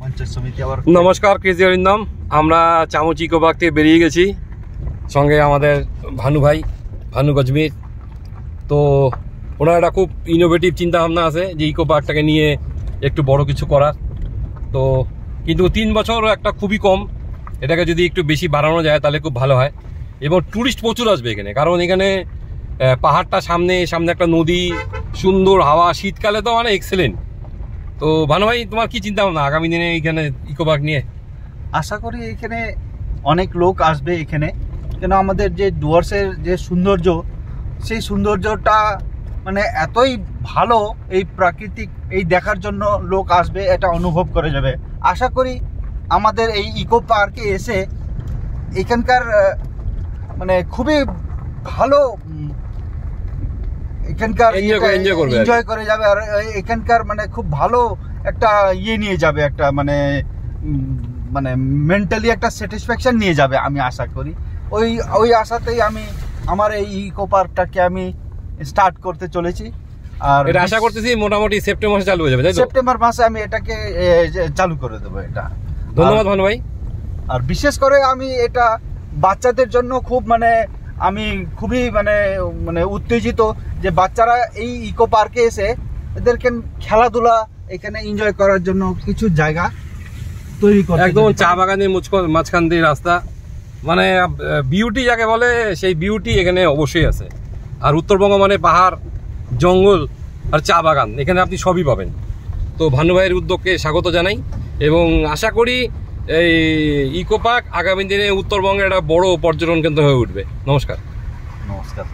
পঞ্চায়েত সমিতি। আবার নমস্কার, কেজি অরিন্দম। আমরা চামচ ইকো পার্ক থেকে বেরিয়ে গেছি, সঙ্গে আমাদের ভানু ভাই, ভানু গজমির। তো ওনার একটা খুব ইনোভেটিভ চিন্তাভাবনা আছে যে ইকো পার্কটাকে নিয়ে একটু বড় কিছু করার। তো কিন্তু 3 বছর একটা খুবই কম, এটাকে যদি একটু বেশি বাড়ানো যায় তাহলে খুব ভালো হয়। এবং ট্যুরিস্ট প্রচুর আসবে এখানে, কারণ এখানে পাহাড়টা সামনে একটা নদী, সুন্দর হাওয়া, শীতকালে তো মানে এক্সেলেন্ট। তো ভানু ভাই, তোমার কি চিন্তা ভাবনা আগামী দিনে এখানে ইকো পার্ক নিয়ে? আশা করি এখানে অনেক লোক আসবে এখানে, কেন আমাদের যে ডুয়ার্সের যে সৌন্দর্য, সেই সৌন্দর্যটা মানে এতই ভালো, এই প্রাকৃতিক এই দেখার জন্য লোক আসবে, এটা অনুভব করে যাবে। আশা করি আমাদের এই ইকো পার্কে এসে এখানকার মানে খুবই ভালো এখানকার এনজয় করে যাবে, আর এখানকার মানে খুব ভালো একটা নিয়ে যাবে, একটা মানে মানে মেন্টালি একটা স্যাটিসফ্যাকশন নিয়ে যাবে। আমি আশা করি ওই আশাতেই আমি আমার এই ইকো পার্কটাকে আমি স্টার্ট করতে চলেছি। আর এটা আশা করতেছি মোটামুটি সেপ্টেম্বর মাসে চালু হয়ে যাবে, তাই তো? সেপ্টেম্বর মাসে আমি এটাকে চালু করে দেবো এটা। ধন্যবাদ ভানু ভাই। আর বিশেষ করে আমি এটা বাচ্চাদের জন্য খুব মানে আমি খুবই মানে মানে উত্তেজিত যে বাচ্চারা এই ইকো পার্কে এসে এদেরকে খেলাধুলা এখানে এনজয় করার জন্য কিছু জায়গা তৈরি করে, একদম চা বাগানের মাঝখান দিয়ে রাস্তা, মানে বিউটি যাকে বলে সেই বিউটি এখানে অবশ্যই আছে। আর উত্তরবঙ্গ মানে পাহাড়, জঙ্গল আর চা বাগান, এখানে আপনি সবই পাবেন। তো ভানু ভাইয়ের উদ্যোগকে স্বাগত জানাই এবং আশা করি এই ইকো পার্ক আগামী দিনে উত্তরবঙ্গের একটা বড় পর্যটন কেন্দ্র হয়ে উঠবে। নমস্কার। নমস্কার।